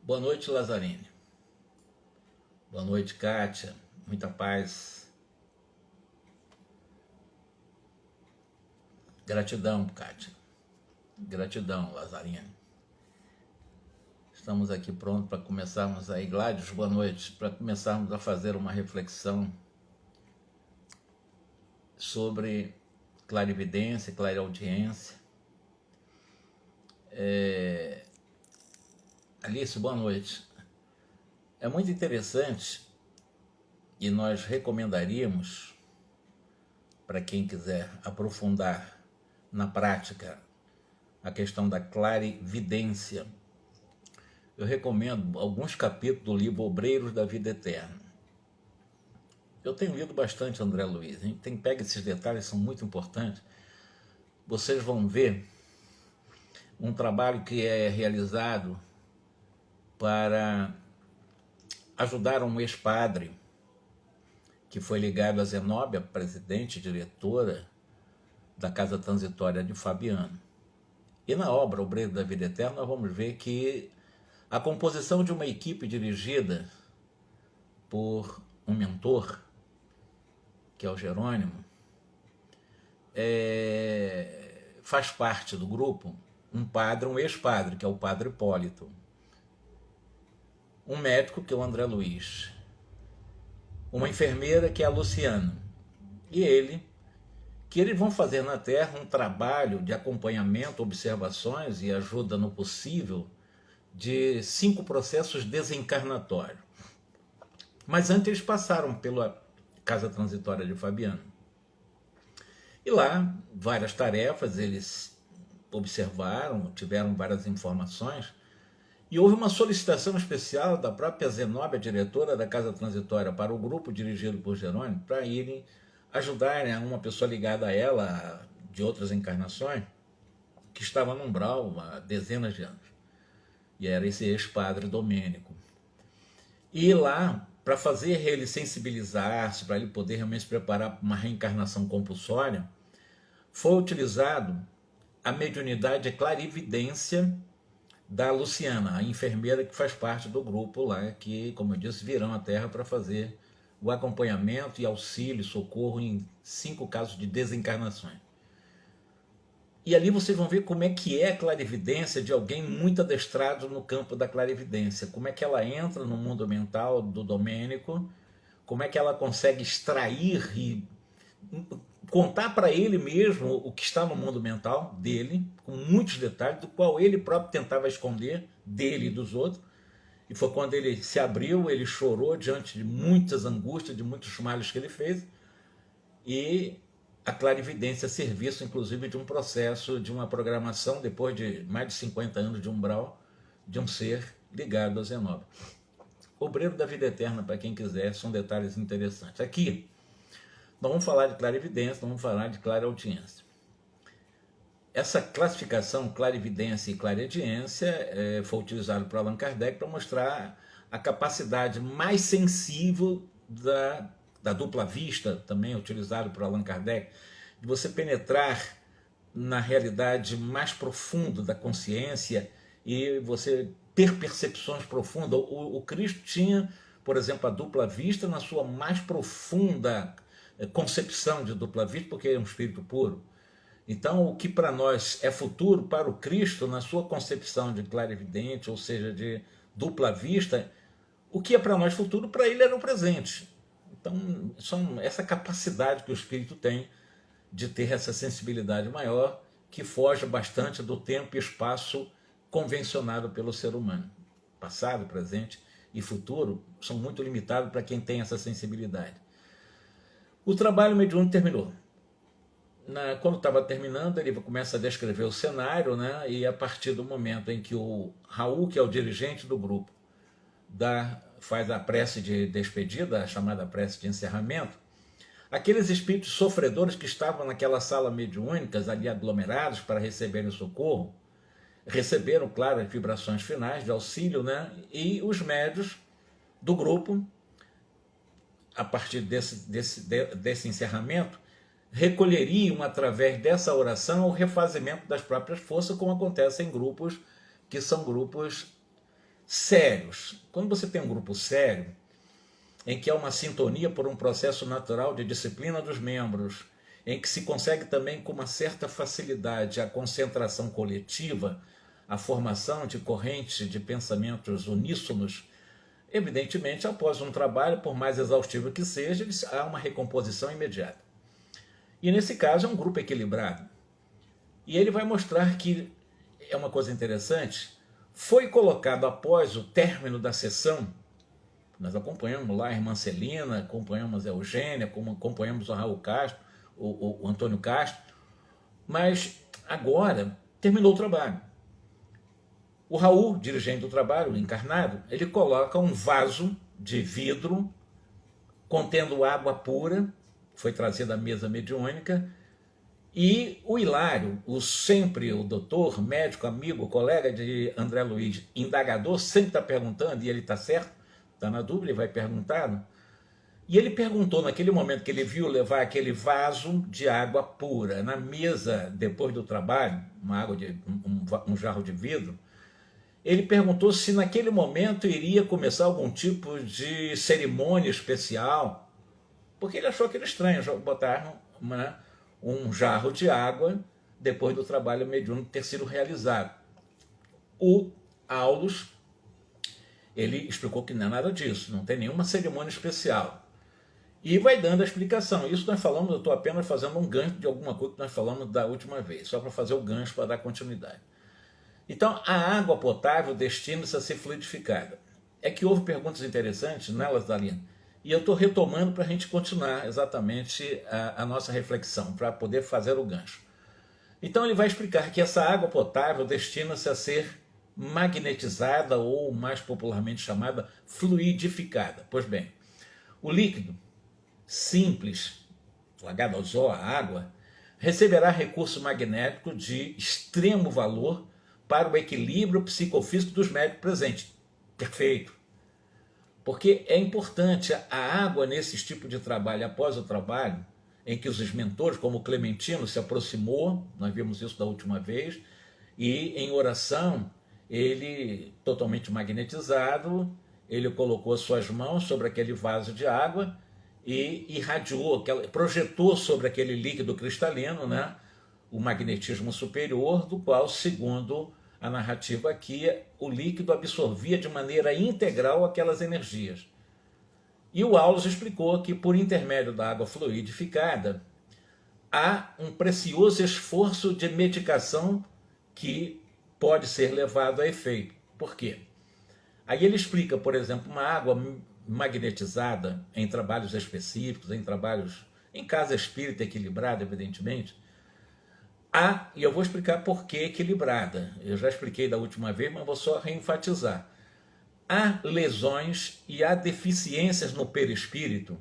Boa noite, Lazarine. Boa noite, Kátia. Muita paz. Gratidão, Kátia. Gratidão, Lazarine. Estamos aqui prontos para começarmos aí. Gládios, boa noite. Para começarmos a fazer uma reflexão sobre clarividência, clareaudiência. Alice, boa noite. É muito interessante e nós recomendaríamos, para quem quiser aprofundar na prática a questão da clarividência, eu recomendo alguns capítulos do livro Obreiros da Vida Eterna. Eu tenho lido bastante André Luiz, pega esses detalhes, são muito importantes. Vocês vão ver um trabalho que é realizado para ajudar um ex-padre que foi ligado a Zenóbia, presidente e diretora da Casa Transitória de Fabiano. E na obra Obreiro da Vida Eterna nós vamos ver que a composição de uma equipe dirigida por um mentor, que é o Jerônimo, faz parte do grupo um padre, um ex-padre, que é o padre Hipólito, um médico, que é o André Luiz, uma enfermeira, que é a Luciana, e que eles vão fazer na Terra um trabalho de acompanhamento, observações e ajuda no possível de 5 processos desencarnatórios. Mas antes eles passaram pela Casa Transitória de Fabiano. E lá, várias tarefas, eles observaram, tiveram várias informações, e houve uma solicitação especial da própria Zenóbia, diretora da Casa Transitória, para o grupo dirigido por Jerônimo, para irem ajudarem uma pessoa ligada a ela, de outras encarnações, que estava no umbral há dezenas de anos. E era esse ex-padre Domênico. E lá, para fazer ele sensibilizar-se, para ele poder realmente se preparar para uma reencarnação compulsória, foi utilizado a mediunidade e clarividência da Luciana, a enfermeira que faz parte do grupo lá, que, como eu disse, virão à Terra para fazer o acompanhamento e auxílio, socorro em 5 casos de desencarnações. E ali vocês vão ver como é que é a clarividência de alguém muito adestrado no campo da clarividência, como é que ela entra no mundo mental do Domênico, como é que ela consegue extrair e contar para ele mesmo o que está no mundo mental dele, com muitos detalhes, do qual ele próprio tentava esconder dele e dos outros. E foi quando ele se abriu, ele chorou diante de muitas angústias, de muitos males que ele fez, e a clarividência serviço, inclusive, de um processo, de uma programação, depois de mais de 50 anos de umbral, de um ser ligado a Zenóbia. Obreiro da Vida Eterna, para quem quiser, são detalhes interessantes. Aqui, nós vamos falar de clarividência, nós vamos falar de clareaudiência. Essa classificação, clarividência e clareaudiência, foi utilizada por Allan Kardec para mostrar a capacidade mais sensível da dupla vista, também utilizado por Allan Kardec, de você penetrar na realidade mais profunda da consciência e você ter percepções profundas. O Cristo tinha, por exemplo, a dupla vista na sua mais profunda concepção de dupla vista, porque é um espírito puro. Então, o que para nós é futuro, para o Cristo, na sua concepção de clarividente, ou seja, de dupla vista, o que é para nós futuro, para ele era o presente. Então, essa capacidade que o espírito tem de ter essa sensibilidade maior, que foge bastante do tempo e espaço convencionado pelo ser humano. Passado, presente e futuro são muito limitados para quem tem essa sensibilidade. O trabalho mediúnico terminou. Quando estava terminando, ele começa a descrever o cenário, né? E a partir do momento em que o Raul, que é o dirigente do grupo, faz a prece de despedida, a chamada prece de encerramento, aqueles espíritos sofredores que estavam naquela sala mediúnica, ali aglomerados para receberem socorro, receberam, claro, as vibrações finais de auxílio, né? E os médios do grupo, a partir desse encerramento, recolheriam através dessa oração o refazimento das próprias forças, como acontece em grupos que são grupos sérios. Quando você tem um grupo sério, em que há uma sintonia por um processo natural de disciplina dos membros, em que se consegue também com uma certa facilidade a concentração coletiva, a formação de correntes de pensamentos uníssonos, evidentemente, após um trabalho, por mais exaustivo que seja, há uma recomposição imediata. E nesse caso é um grupo equilibrado. E ele vai mostrar que, é uma coisa interessante, foi colocado após o término da sessão, nós acompanhamos lá a irmã Celina, acompanhamos a Eugênia, acompanhamos o Raul Castro, o Antônio Castro, mas agora terminou o trabalho. O Raul, dirigente do trabalho, encarnado, ele coloca um vaso de vidro contendo água pura, foi trazida à mesa mediúnica, e o Hilário, o doutor, médico, amigo, colega de André Luiz, indagador, sempre está perguntando, e ele está certo, está na dúvida, ele vai perguntar. E ele perguntou, naquele momento que ele viu levar aquele vaso de água pura na mesa, depois do trabalho, uma água de um jarro de vidro, ele perguntou se naquele momento iria começar algum tipo de cerimônia especial, porque ele achou aquilo estranho, botar um jarro de água depois do trabalho mediúnico ter sido realizado. O Aulus, ele explicou que não é nada disso, não tem nenhuma cerimônia especial. E vai dando a explicação. Isso nós falamos, eu estou apenas fazendo um gancho de alguma coisa que nós falamos da última vez, só para fazer o gancho para dar continuidade. Então, a água potável destina-se a ser fluidificada. É que houve perguntas interessantes nelas, Dalina, e eu estou retomando para a gente continuar exatamente a nossa reflexão, para poder fazer o gancho. Então ele vai explicar que essa água potável destina-se a ser magnetizada ou, mais popularmente chamada, fluidificada. Pois bem, o líquido simples, o H2O, a água, receberá recurso magnético de extremo valor para o equilíbrio psicofísico dos médicos presentes. Perfeito. Porque é importante a água nesses tipos de trabalho, após o trabalho, em que os mentores, como Clementino, se aproximou, nós vimos isso da última vez, e em oração, ele, totalmente magnetizado, ele colocou as suas mãos sobre aquele vaso de água e irradiou, projetou sobre aquele líquido cristalino, né, o magnetismo superior, do qual, segundo a narrativa aqui, o líquido absorvia de maneira integral aquelas energias. E o Aulus explicou que, por intermédio da água fluidificada, há um precioso esforço de medicação que pode ser levado a efeito. Por quê? Aí ele explica, por exemplo, uma água magnetizada em trabalhos específicos, em casa espírita equilibrada, evidentemente, e eu vou explicar por que equilibrada. Eu já expliquei da última vez, mas vou só reenfatizar. Há lesões e há deficiências no perispírito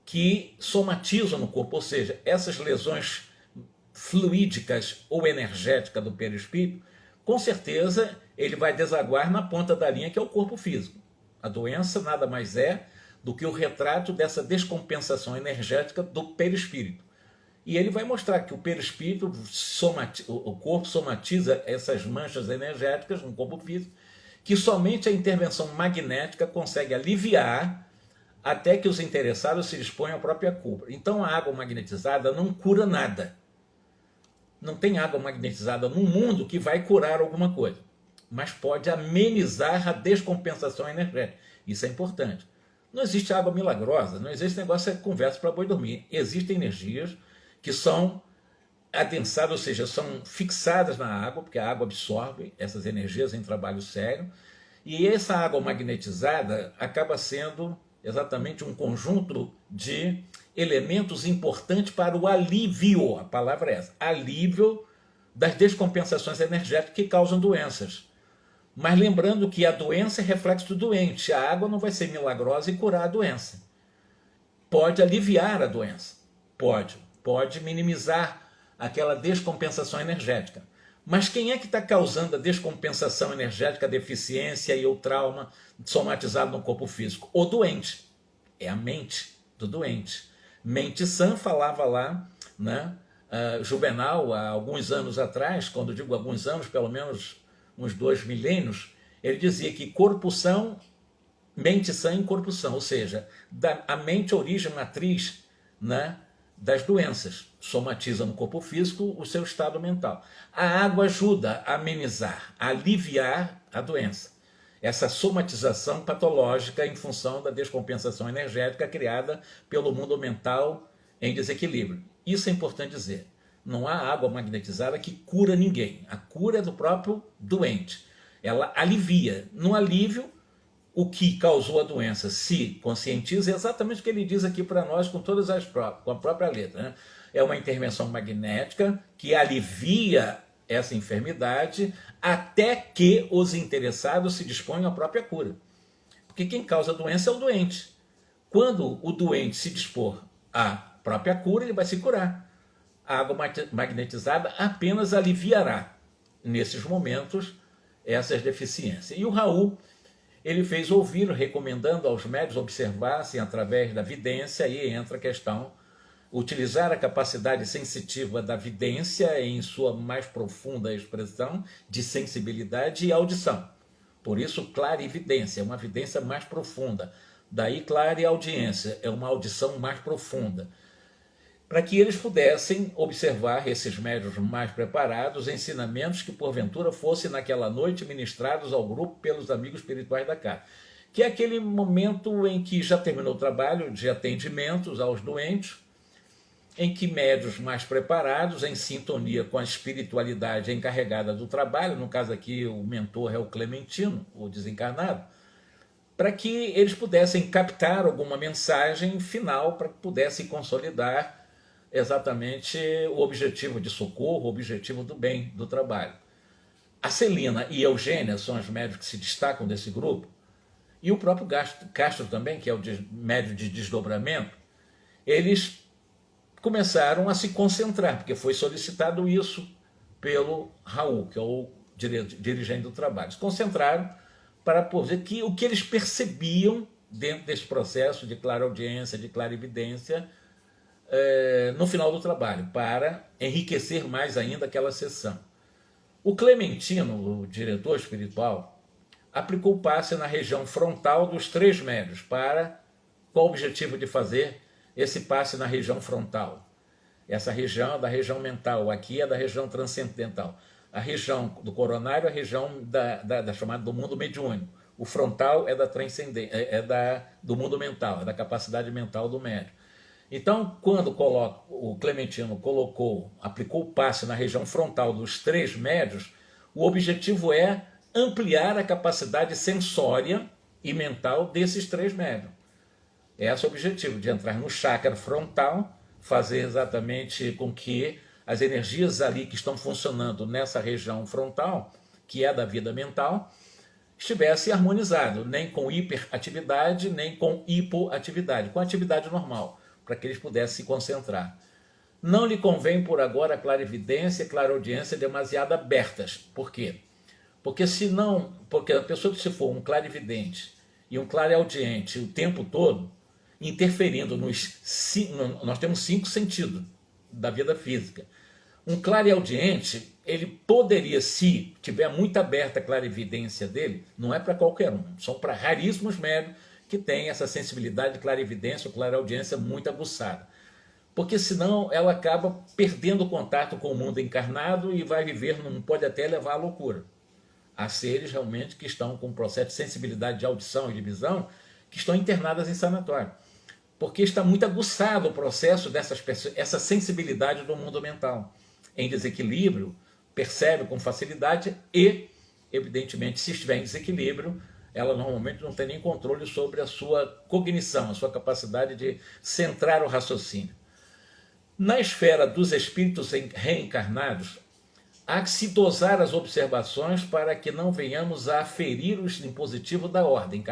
que somatizam no corpo, ou seja, essas lesões fluídicas ou energéticas do perispírito, com certeza ele vai desaguar na ponta da linha, que é o corpo físico. A doença nada mais é do que o retrato dessa descompensação energética do perispírito. E ele vai mostrar que o perispírito, o corpo somatiza essas manchas energéticas no corpo físico, que somente a intervenção magnética consegue aliviar até que os interessados se disponham à própria cura. Então a água magnetizada não cura nada. Não tem água magnetizada no mundo que vai curar alguma coisa, mas pode amenizar a descompensação energética. Isso é importante. Não existe água milagrosa, não existe negócio de conversa para boi dormir. Existem energias que são adensadas, ou seja, são fixadas na água, porque a água absorve essas energias em trabalho sério, e essa água magnetizada acaba sendo exatamente um conjunto de elementos importantes para o alívio, a palavra é essa, alívio das descompensações energéticas que causam doenças. Mas lembrando que a doença é reflexo do doente, a água não vai ser milagrosa e curar a doença. Pode aliviar a doença, pode minimizar aquela descompensação energética. Mas quem é que está causando a descompensação energética, a deficiência e o trauma somatizado no corpo físico? O doente. É a mente do doente. Mente sã falava lá, né? Juvenal, há alguns anos atrás, quando digo alguns anos, pelo menos uns 2 milênios, Ele dizia que corpo são, mente sã em corpo são, ou seja, a mente origem matriz, né, das doenças, somatiza no corpo físico o seu estado mental. A água ajuda a amenizar, a aliviar a doença. Essa somatização patológica em função da descompensação energética criada pelo mundo mental em desequilíbrio. Isso é importante dizer. Não há água magnetizada que cura ninguém. A cura é do próprio doente. Ela alivia. No alívio, o que causou a doença se conscientiza, é exatamente o que ele diz aqui para nós com todas com a própria letra, né? É uma intervenção magnética que alivia essa enfermidade até que os interessados se disponham à própria cura. Porque quem causa a doença é o doente. Quando o doente se dispor à própria cura, ele vai se curar. A água magnetizada apenas aliviará, nesses momentos, essas deficiências. E o Raul, ele fez ouvir, recomendando aos médios observassem através da vidência, aí entra a questão, utilizar a capacidade sensitiva da vidência em sua mais profunda expressão de sensibilidade e audição. Por isso, clarividência, é uma vidência mais profunda. Daí, clareaudiência, é uma audição mais profunda. Para que eles pudessem observar, esses médiuns mais preparados, ensinamentos que porventura fossem naquela noite ministrados ao grupo pelos amigos espirituais da casa. Que é aquele momento em que já terminou o trabalho de atendimentos aos doentes, em que médiuns mais preparados, em sintonia com a espiritualidade encarregada do trabalho, no caso aqui o mentor é o Clementino, o desencarnado, para que eles pudessem captar alguma mensagem final para que pudessem consolidar exatamente o objetivo de socorro, o objetivo do bem do trabalho. A Celina e a Eugênia são os médios que se destacam desse grupo, e o próprio Castro também, que é o médio de desdobramento, eles começaram a se concentrar, porque foi solicitado isso pelo Raul, que é o dirigente do trabalho. Se concentraram para dizer que o que eles percebiam dentro desse processo de clareaudiência, de clarividência, no final do trabalho, para enriquecer mais ainda aquela sessão. O Clementino, o diretor espiritual, aplicou o passe na região frontal dos 3 médios, com o objetivo de fazer esse passe na região frontal. Essa região é da região mental, aqui é da região transcendental. A região do coronário é a região da chamada do mundo mediúnico. O frontal é do mundo mental, é da capacidade mental do médium. Então, quando o Clementino aplicou o passe na região frontal dos 3 médios, o objetivo é ampliar a capacidade sensória e mental desses 3 médios. Esse é o objetivo, de entrar no chakra frontal, fazer exatamente com que as energias ali que estão funcionando nessa região frontal, que é da vida mental, estivesse harmonizado, nem com hiperatividade, nem com hipoatividade, com atividade normal, para que eles pudessem se concentrar. Não lhe convém por agora a clarividência e clareaudiência demasiado abertas. Por quê? Porque a pessoa que se for um clarividente e um clareaudiente o tempo todo, interferindo nós temos 5 sentidos da vida física. Um clareaudiente, ele poderia, se tiver muito aberta a clarividência dele, não é para qualquer um, são para raríssimos médios que têm essa sensibilidade de clarividência ou clareaudiência muito aguçada. Porque senão ela acaba perdendo o contato com o mundo encarnado e vai viver, pode até levar à loucura. Há seres realmente que estão com um processo de sensibilidade de audição e de visão que estão internadas em sanatório. Porque está muito aguçado o processo dessas pessoas, essa sensibilidade do mundo mental. Em desequilíbrio, percebe com facilidade e, evidentemente, se estiver em desequilíbrio, ela normalmente não tem nem controle sobre a sua cognição, a sua capacidade de centrar o raciocínio. Na esfera dos espíritos reencarnados, há que se dosar as observações para que não venhamos a ferir o impositivo da ordem,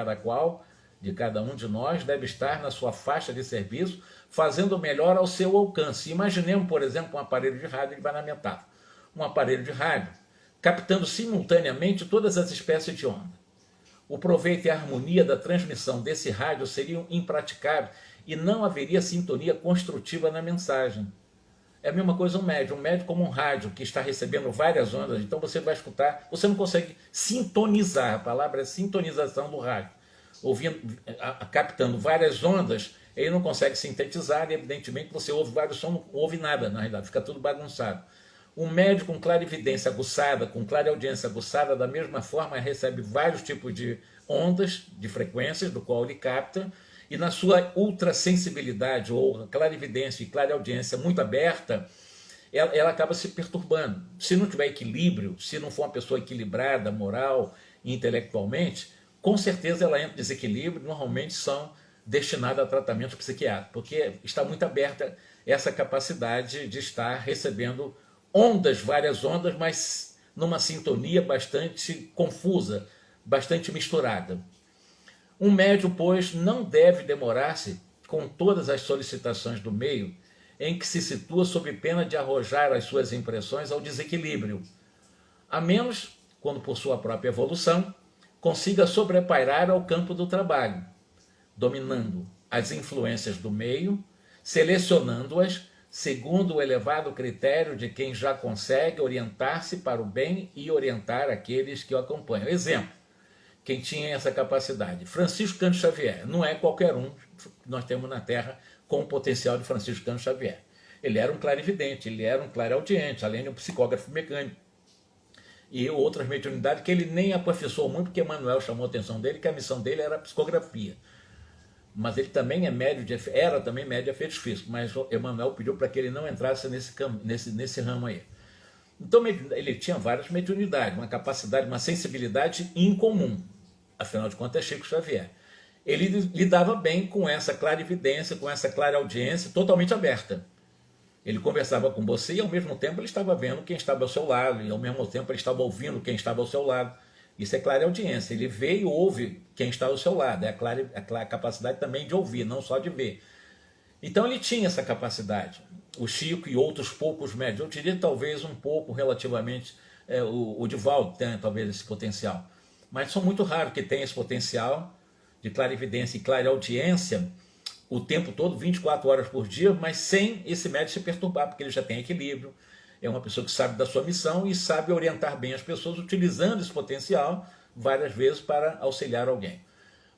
de cada um de nós deve estar na sua faixa de serviço, fazendo o melhor ao seu alcance. Imaginemos, por exemplo, um aparelho de rádio, ele vai na metáfora. Um aparelho de rádio, captando simultaneamente todas as espécies de onda. O proveito e a harmonia da transmissão desse rádio seriam impraticáveis e não haveria sintonia construtiva na mensagem. É a mesma coisa um médium como um rádio que está recebendo várias ondas, então você vai escutar, você não consegue sintonizar, a palavra é sintonização do rádio, ouvindo, captando várias ondas, ele não consegue sintetizar e evidentemente você ouve vários sons, não ouve nada na realidade, fica tudo bagunçado. Um médium com clarividência aguçada, com clareaudiência aguçada, da mesma forma recebe vários tipos de ondas, de frequências, do qual ele capta, e na sua ultrassensibilidade ou clarividência e clareaudiência muito aberta, ela acaba se perturbando. Se não tiver equilíbrio, se não for uma pessoa equilibrada, moral e intelectualmente, com certeza ela entra em desequilíbrio, normalmente são destinadas a tratamento psiquiátrico, porque está muito aberta essa capacidade de estar recebendo ondas, várias ondas, mas numa sintonia bastante confusa, bastante misturada. Um médium, pois, não deve demorar-se com todas as solicitações do meio em que se situa sob pena de arrojar as suas impressões ao desequilíbrio, a menos, quando por sua própria evolução, consiga sobrepairar ao campo do trabalho, dominando as influências do meio, selecionando-as segundo o elevado critério de quem já consegue orientar-se para o bem e orientar aqueles que o acompanham. Exemplo, quem tinha essa capacidade? Francisco Cândido Xavier. Não é qualquer um que nós temos na Terra com o potencial de Francisco Cândido Xavier. Ele era um clarividente, ele era um clareaudiente, além de um psicógrafo mecânico. E outras mediunidades que ele nem aperfeiçoou muito, porque Emmanuel chamou a atenção dele, que a missão dele era a psicografia. Mas ele também era também médio de efeitos físicos, mas Emmanuel pediu para que ele não entrasse nesse ramo aí. Então ele tinha várias mediunidades, uma capacidade, uma sensibilidade incomum. Afinal de contas, é Chico Xavier. Ele lidava bem com essa clarividência, com essa clareaudiência totalmente aberta. Ele conversava com você e ao mesmo tempo ele estava vendo quem estava ao seu lado, e ao mesmo tempo ele estava ouvindo quem estava ao seu lado. Isso é clareaudiência. Ele vê e ouve quem está ao seu lado. É a capacidade também de ouvir, não só de ver. Então ele tinha essa capacidade. O Chico e outros poucos médios, eu diria talvez um pouco relativamente, o Divaldo tem talvez esse potencial. Mas são muito raros que tenham esse potencial de clarividência e clareaudiência o tempo todo, 24 horas por dia, mas sem esse médium se perturbar, porque ele já tem equilíbrio, é uma pessoa que sabe da sua missão e sabe orientar bem as pessoas, utilizando esse potencial várias vezes para auxiliar alguém.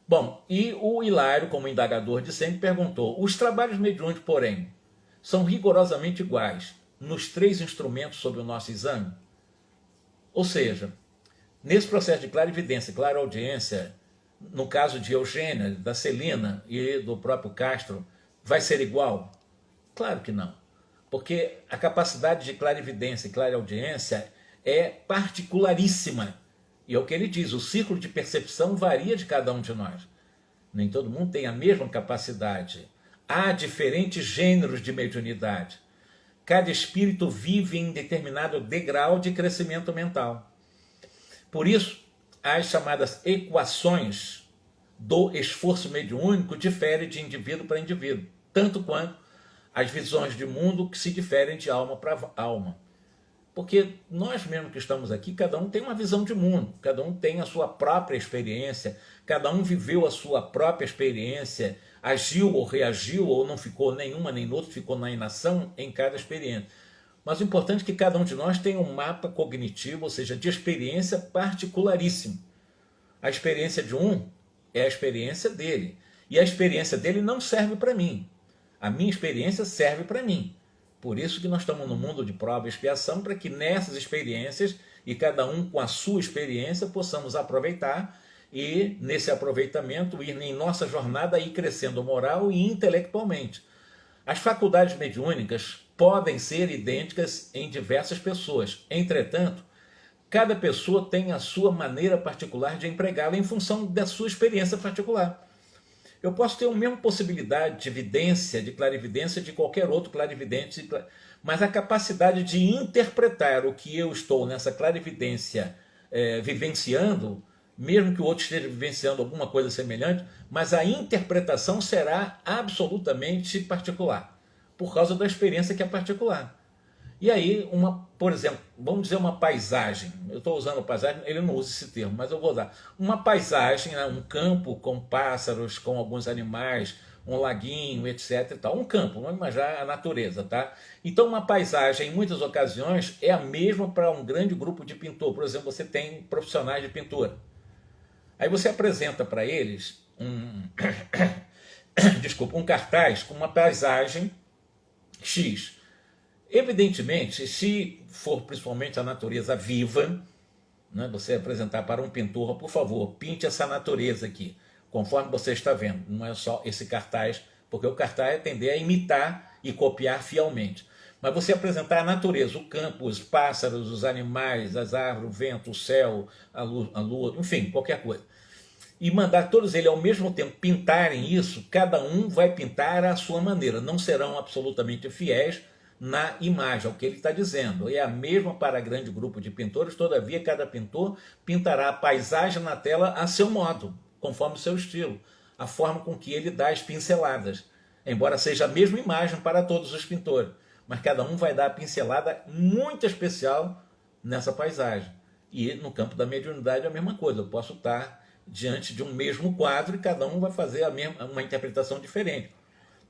Bom, e o Hilário, como indagador de sempre, perguntou: os trabalhos mediúnicos, porém, são rigorosamente iguais nos três instrumentos sob o nosso exame? Ou seja, nesse processo de clarividência e clareaudiência, no caso de Eugênia, da Celina e do próprio Castro, vai ser igual? Claro que não. Porque a capacidade de clarividência e clareaudiência é particularíssima. E é o que ele diz, o círculo de percepção varia de cada um de nós. Nem todo mundo tem a mesma capacidade. Há diferentes gêneros de mediunidade. Cada espírito vive em determinado degrau de crescimento mental. Por isso, as chamadas equações do esforço mediúnico diferem de indivíduo para indivíduo, tanto quanto as visões de mundo que se diferem de alma para alma. Porque nós mesmos que estamos aqui, cada um tem uma visão de mundo, cada um tem a sua própria experiência, cada um viveu a sua própria experiência, agiu ou reagiu, ou não ficou nenhuma nem outra, ficou na inação em cada experiência. Mas o importante é que cada um de nós tem um mapa cognitivo, ou seja, de experiência particularíssimo. A experiência de um é a experiência dele. E a experiência dele não serve para mim. A minha experiência serve para mim. Por isso que nós estamos no mundo de prova e expiação, para que nessas experiências, e cada um com a sua experiência, possamos aproveitar e, nesse aproveitamento, ir em nossa jornada, ir crescendo moral e intelectualmente. As faculdades mediúnicas podem ser idênticas em diversas pessoas. Entretanto, cada pessoa tem a sua maneira particular de empregá-la em função da sua experiência particular. Eu posso ter a mesma possibilidade de evidência, de clarividência de qualquer outro clarividente, mas a capacidade de interpretar o que eu estou nessa clarividência vivenciando, mesmo que o outro esteja vivenciando alguma coisa semelhante, mas a interpretação será absolutamente particular, por causa da experiência que é particular. E aí, por exemplo, vamos dizer uma paisagem, eu estou usando paisagem, ele não usa esse termo, mas eu vou usar. Uma paisagem, né, um campo com pássaros, com alguns animais, um laguinho, etc. E tal. Um campo, vamos imaginar a natureza. Tá? Então uma paisagem, em muitas ocasiões, é a mesma para um grande grupo de pintor. Por exemplo, você tem profissionais de pintura. Aí você apresenta para eles um cartaz com uma paisagem X. Evidentemente, se for principalmente a natureza viva, né, você apresentar para um pintor, por favor, pinte essa natureza aqui, conforme você está vendo. Não é só esse cartaz, porque o cartaz tende a imitar e copiar fielmente. Mas você apresentar a natureza, o campo, os pássaros, os animais, as árvores, o vento, o céu, a lua, enfim, qualquer coisa. E mandar todos eles ao mesmo tempo pintarem isso, cada um vai pintar à sua maneira. Não serão absolutamente fiéis na imagem, ao que ele está dizendo. É a mesma para grande grupo de pintores, todavia cada pintor pintará a paisagem na tela a seu modo, conforme o seu estilo, a forma com que ele dá as pinceladas. Embora seja a mesma imagem para todos os pintores, mas cada um vai dar a pincelada muito especial nessa paisagem. E no campo da mediunidade é a mesma coisa, eu posso estar diante de um mesmo quadro e cada um vai fazer uma interpretação diferente.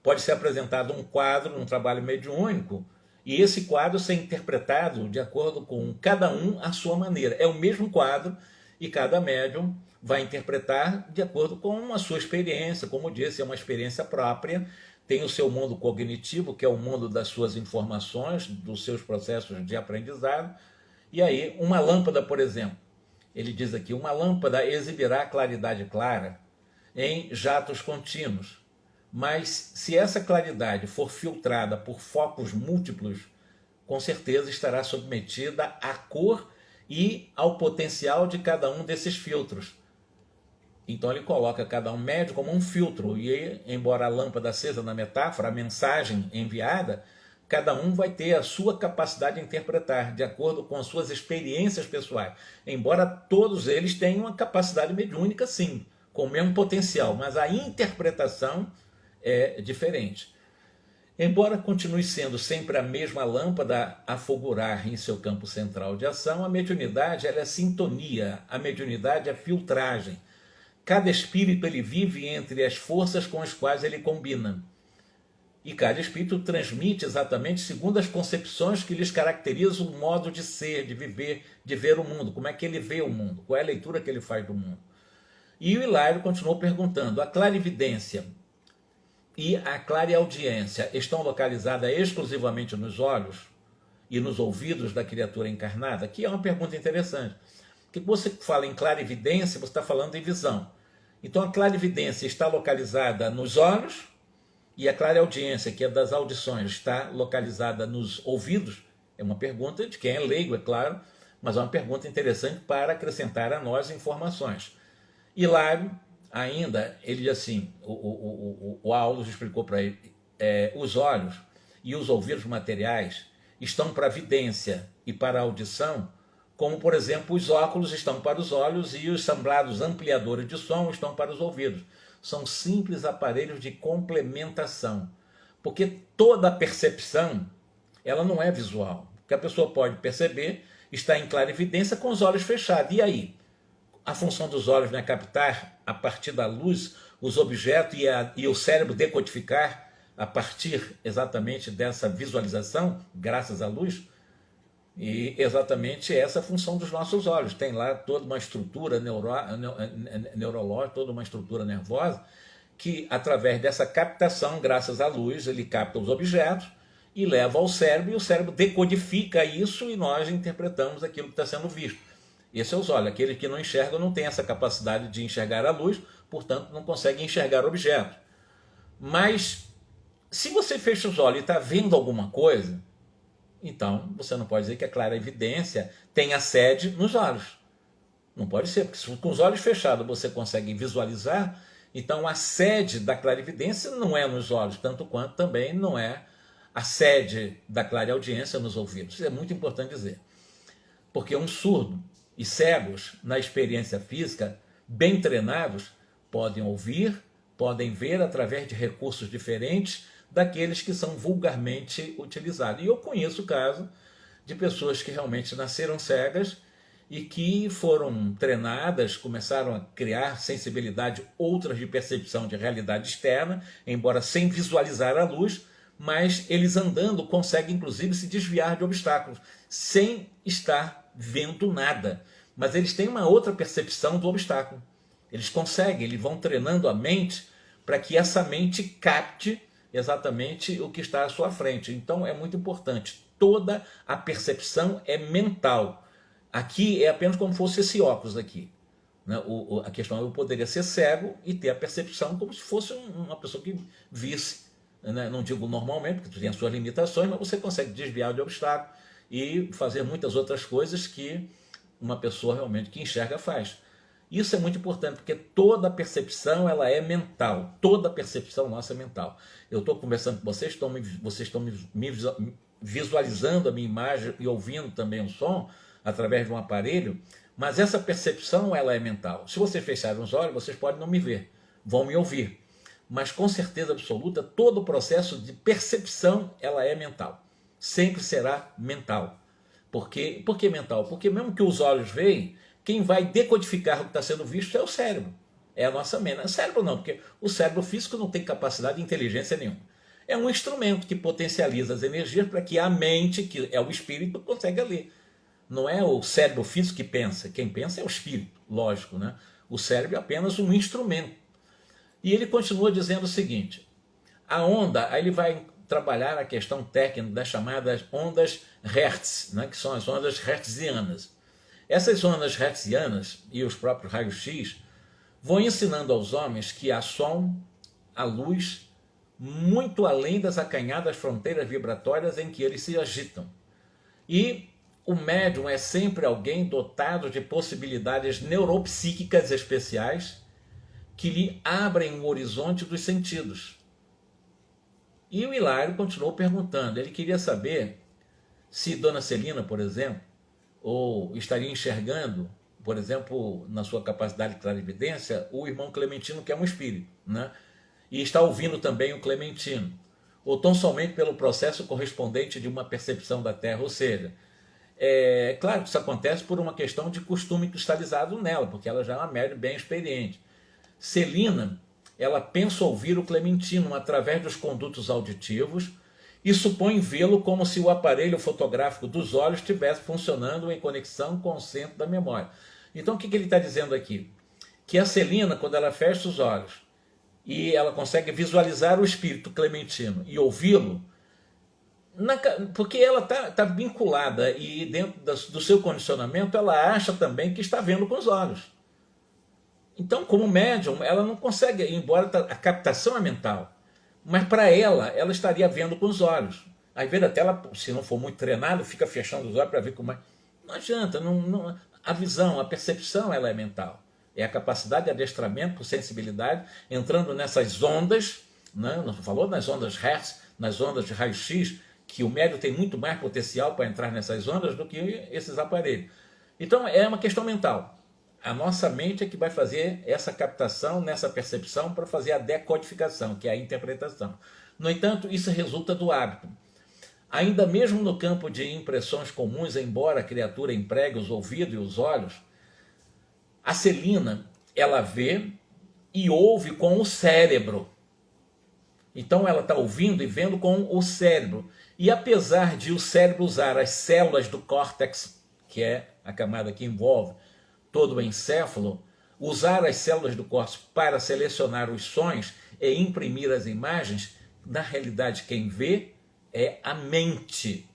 Pode ser apresentado um quadro, um trabalho mediúnico, e esse quadro ser interpretado de acordo com cada um à sua maneira. É o mesmo quadro e cada médium vai interpretar de acordo com a sua experiência. Como eu disse, é uma experiência própria, tem o seu mundo cognitivo, que é o mundo das suas informações, dos seus processos de aprendizado. E aí, uma lâmpada, por exemplo, ele diz aqui, uma lâmpada exibirá claridade clara em jatos contínuos. Mas se essa claridade for filtrada por focos múltiplos, com certeza estará submetida à cor e ao potencial de cada um desses filtros. Então ele coloca cada um médio como um filtro, e embora a lâmpada acesa na metáfora, a mensagem enviada, cada um vai ter a sua capacidade de interpretar, de acordo com as suas experiências pessoais. Embora todos eles tenham uma capacidade mediúnica, sim, com o mesmo potencial, mas a interpretação é diferente. Embora continue sendo sempre a mesma lâmpada a fulgurar em seu campo central de ação, a mediunidade ela é sintonia, a mediunidade é filtragem. Cada espírito ele vive entre as forças com as quais ele combina. E cada espírito transmite exatamente segundo as concepções que lhes caracterizam o modo de ser, de viver, de ver o mundo, como é que ele vê o mundo, qual é a leitura que ele faz do mundo. E o Hilário continuou perguntando, a clarividência e a clareaudiência estão localizadas exclusivamente nos olhos e nos ouvidos da criatura encarnada? Que é uma pergunta interessante. Porque você fala em clarividência, você está falando em visão. Então a clarividência está localizada nos olhos e a clareaudiência, que é das audições, está localizada nos ouvidos? É uma pergunta de quem é leigo, é claro, mas é uma pergunta interessante para acrescentar a nós informações. Hilário, ainda, ele diz assim, o Aulus explicou para ele, os olhos e os ouvidos materiais estão para a vidência e para a audição, como, por exemplo, os óculos estão para os olhos e os samblados ampliadores de som estão para os ouvidos. São simples aparelhos de complementação, porque toda a percepção ela não é visual. Porque a pessoa pode perceber, está em clarividência com os olhos fechados. E aí? A função dos olhos não é captar, a partir da luz, os objetos e o cérebro decodificar a partir exatamente dessa visualização, graças à luz? E exatamente essa é a função dos nossos olhos. Tem lá toda uma estrutura neurológica, toda uma estrutura nervosa, que através dessa captação, graças à luz, ele capta os objetos e leva ao cérebro, e o cérebro decodifica isso e nós interpretamos aquilo que está sendo visto. Esse é os olhos. Aquele que não enxerga não tem essa capacidade de enxergar a luz, portanto não consegue enxergar o objeto. Mas se você fecha os olhos e está vendo alguma coisa, então você não pode dizer que a clarividência tem a sede nos olhos. Não pode ser, porque se com os olhos fechados você consegue visualizar, então a sede da clarividência não é nos olhos, tanto quanto também não é a sede da clareaudiência nos ouvidos. Isso é muito importante dizer. Porque um surdo e cegos, na experiência física, bem treinados, podem ouvir, podem ver através de recursos diferentes daqueles que são vulgarmente utilizados. E eu conheço o caso de pessoas que realmente nasceram cegas e que foram treinadas, começaram a criar sensibilidade outras de percepção de realidade externa, embora sem visualizar a luz, mas eles andando conseguem inclusive se desviar de obstáculos, sem estar vendo nada. Mas eles têm uma outra percepção do obstáculo. Eles conseguem, eles vão treinando a mente para que essa mente capte exatamente o que está à sua frente. Então é muito importante. Toda a percepção é mental. Aqui é apenas como se fosse esse óculos aqui. Né? A questão é eu poderia ser cego e ter a percepção como se fosse uma pessoa que visse. Né? Não digo normalmente, porque tem as suas limitações, mas você consegue desviar de obstáculo e fazer muitas outras coisas que uma pessoa realmente que enxerga faz. Isso é muito importante, porque toda percepção ela é mental. Toda percepção nossa é mental. Eu estou conversando com vocês, vocês estão me visualizando a minha imagem e ouvindo também o som através de um aparelho, mas essa percepção ela é mental. Se vocês fecharem os olhos, vocês podem não me ver, vão me ouvir. Mas com certeza absoluta, todo o processo de percepção ela é mental. Sempre será mental. Por que mental? Porque mesmo que os olhos veem, quem vai decodificar o que está sendo visto é o cérebro. É a nossa mente. O cérebro não, porque o cérebro físico não tem capacidade de inteligência nenhuma. É um instrumento que potencializa as energias para que a mente, que é o espírito, consiga ler. Não é o cérebro físico que pensa. Quem pensa é o espírito, lógico, né? O cérebro é apenas um instrumento. E ele continua dizendo o seguinte, a onda, aí ele vai trabalhar a questão técnica das chamadas ondas Hertz, né, que são as ondas hertzianas. Essas ondas hertzianas e os próprios raios-x vão ensinando aos homens que há som, há luz, muito além das acanhadas fronteiras vibratórias em que eles se agitam. E o médium é sempre alguém dotado de possibilidades neuropsíquicas especiais que lhe abrem o horizonte dos sentidos. E o Hilário continuou perguntando, ele queria saber se Dona Celina, por exemplo, ou estaria enxergando, por exemplo, na sua capacidade de clarividência, o irmão Clementino, que é um espírito, né? E está ouvindo também o Clementino, ou tão somente pelo processo correspondente de uma percepção da Terra, ou seja, claro que isso acontece por uma questão de costume cristalizado nela, porque ela já é uma médium bem experiente. Celina, ela pensa ouvir o Clementino através dos condutos auditivos e supõe vê-lo como se o aparelho fotográfico dos olhos estivesse funcionando em conexão com o centro da memória. Então o que ele está dizendo aqui? Que a Celina, quando ela fecha os olhos e ela consegue visualizar o espírito Clementino e ouvi-lo, porque ela está vinculada e dentro do seu condicionamento ela acha também que está vendo com os olhos. Então, como médium, ela não consegue, embora a captação é mental, mas para ela estaria vendo com os olhos. Às vezes até ela, se não for muito treinada, fica fechando os olhos para ver como é. Não adianta, a visão, a percepção ela é mental. É a capacidade de adestramento por sensibilidade, entrando nessas ondas, né? Não falou nas ondas Hertz, nas ondas de raio-x, que o médium tem muito mais potencial para entrar nessas ondas do que esses aparelhos. Então é uma questão mental. A nossa mente é que vai fazer essa captação, nessa percepção, para fazer a decodificação, que é a interpretação. No entanto, isso resulta do hábito. Ainda mesmo no campo de impressões comuns, embora a criatura empregue os ouvidos e os olhos, a Celina, ela vê e ouve com o cérebro. Então ela está ouvindo e vendo com o cérebro. E apesar de o cérebro usar as células do córtex, que é a camada que envolve todo o encéfalo, usar as células do córtex para selecionar os sons e imprimir as imagens, na realidade quem vê é a mente.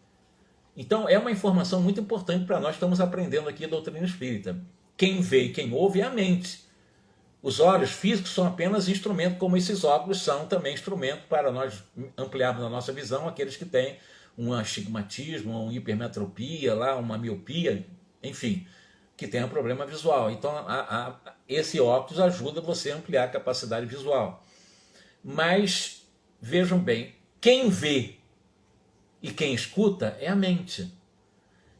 Então é uma informação muito importante para nós que estamos aprendendo aqui a doutrina espírita. Quem vê e quem ouve é a mente. Os olhos físicos são apenas instrumento, como esses óculos são também instrumento para nós ampliarmos a nossa visão, aqueles que têm um astigmatismo, uma hipermetropia, uma miopia, enfim, que tem um problema visual. Então esse óculos ajuda você a ampliar a capacidade visual. Mas vejam bem, quem vê e quem escuta é a mente.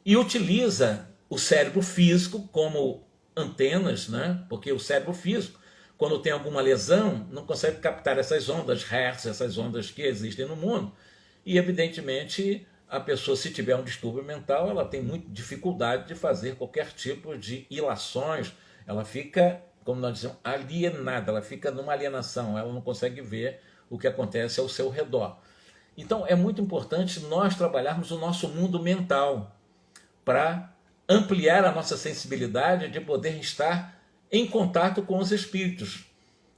E utiliza o cérebro físico como antenas, né? Porque o cérebro físico, quando tem alguma lesão, não consegue captar essas ondas Hertz, essas ondas que existem no mundo. E evidentemente a pessoa, se tiver um distúrbio mental, ela tem muita dificuldade de fazer qualquer tipo de ilações, ela fica, como nós dizemos, alienada, ela fica numa alienação, ela não consegue ver o que acontece ao seu redor. Então é muito importante nós trabalharmos o nosso mundo mental para ampliar a nossa sensibilidade de poder estar em contato com os espíritos,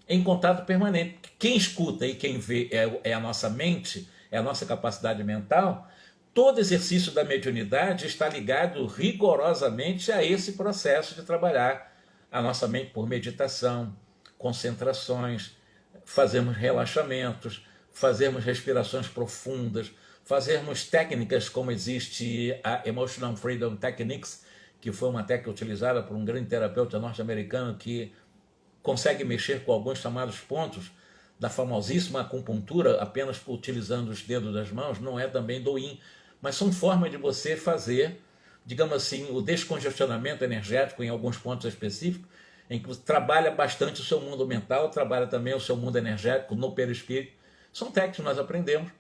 em contato permanente. Quem escuta e quem vê é a nossa mente, é a nossa capacidade mental. Todo exercício da mediunidade está ligado rigorosamente a esse processo de trabalhar a nossa mente por meditação, concentrações, fazermos relaxamentos, fazermos respirações profundas, fazermos técnicas como existe a Emotional Freedom Techniques, que foi uma técnica utilizada por um grande terapeuta norte-americano que consegue mexer com alguns chamados pontos da famosíssima acupuntura, apenas utilizando os dedos das mãos. Não é também do yin, mas são formas de você fazer, digamos assim, o descongestionamento energético em alguns pontos específicos, em que você trabalha bastante o seu mundo mental, trabalha também o seu mundo energético no perispírito. São técnicas que nós aprendemos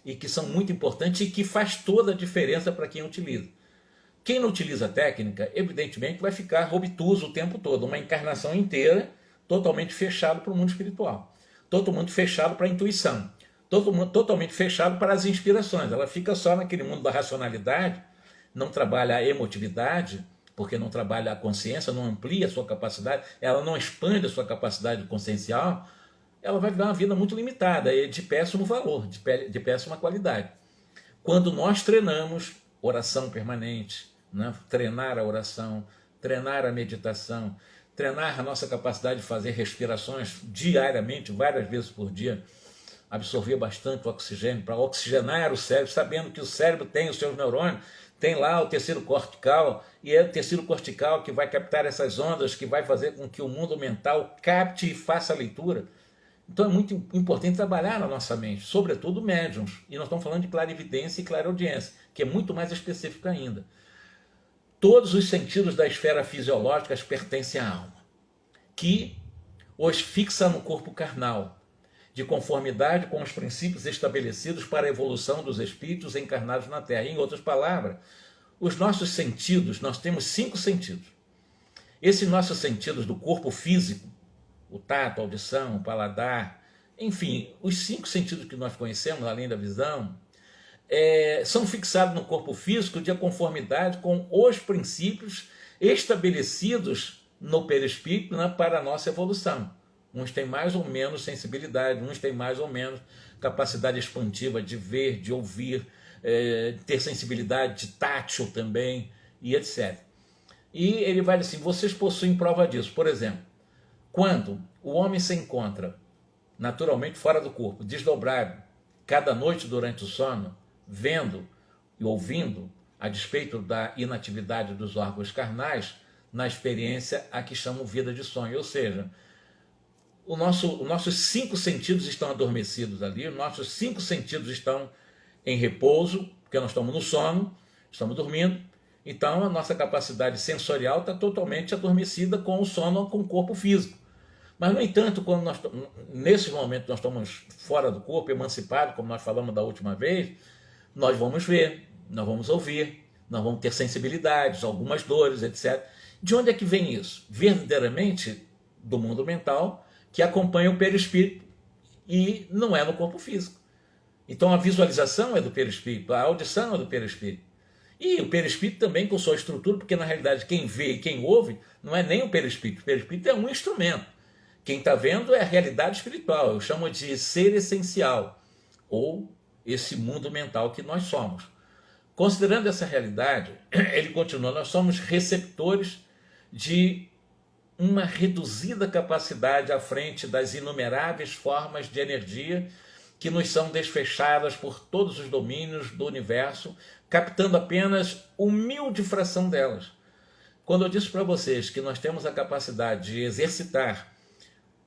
e que são muito importantes e que faz toda a diferença para quem utiliza. Quem não utiliza a técnica, evidentemente, vai ficar obtuso o tempo todo, uma encarnação inteira totalmente fechado para o mundo espiritual, totalmente fechado para a intuição, totalmente fechado para as inspirações. Ela fica só naquele mundo da racionalidade, não trabalha a emotividade, porque não trabalha a consciência, não amplia a sua capacidade, ela não expande a sua capacidade consciencial, ela vai viver uma vida muito limitada, de péssimo valor, de péssima qualidade. Quando nós treinamos oração permanente, né? Treinar a oração, treinar a meditação, treinar a nossa capacidade de fazer respirações diariamente, várias vezes por dia, absorver bastante oxigênio, para oxigenar o cérebro, sabendo que o cérebro tem os seus neurônios, tem lá o tecido cortical, e é o tecido cortical que vai captar essas ondas, que vai fazer com que o mundo mental capte e faça a leitura. Então é muito importante trabalhar na nossa mente, sobretudo médiums, e nós estamos falando de clarividência e clareaudiência, que é muito mais específico ainda. Todos os sentidos da esfera fisiológica pertencem à alma, que os fixa no corpo carnal, de conformidade com os princípios estabelecidos para a evolução dos espíritos encarnados na Terra. Em outras palavras, os nossos sentidos, nós temos 5 sentidos. Esses nossos sentidos do corpo físico, o tato, a audição, o paladar, enfim, os 5 sentidos que nós conhecemos, além da visão, são fixados no corpo físico de conformidade com os princípios estabelecidos no perispírito, né, para a nossa evolução. Uns têm mais ou menos sensibilidade, uns têm mais ou menos capacidade expansiva de ver, de ouvir, ter sensibilidade de tátil também, e etc. E ele vai dizer assim, vocês possuem prova disso. Por exemplo, quando o homem se encontra naturalmente fora do corpo, desdobrado, cada noite durante o sono, vendo e ouvindo, a despeito da inatividade dos órgãos carnais, na experiência a que chamam vida de sonho. Ou seja, os nossos 5 sentidos estão adormecidos ali, os nossos 5 sentidos estão em repouso, porque nós estamos no sono, estamos dormindo, então a nossa capacidade sensorial está totalmente adormecida com o sono, com o corpo físico. Mas, no entanto, quando nesse momento nós estamos fora do corpo, emancipados, como nós falamos da última vez, nós vamos ver, nós vamos ouvir, nós vamos ter sensibilidades, algumas dores, etc. De onde é que vem isso? Verdadeiramente do mundo mental, que acompanha o perispírito e não é no corpo físico. Então a visualização é do perispírito, a audição é do perispírito. E o perispírito também com sua estrutura, porque na realidade quem vê e quem ouve não é nem o perispírito é um instrumento. Quem está vendo é a realidade espiritual, eu chamo de ser essencial, ou esse mundo mental que nós somos. Considerando essa realidade, ele continua, nós somos receptores de uma reduzida capacidade à frente das inumeráveis formas de energia que nos são desfechadas por todos os domínios do universo, captando apenas humilde fração delas. Quando eu disse para vocês que nós temos a capacidade de exercitar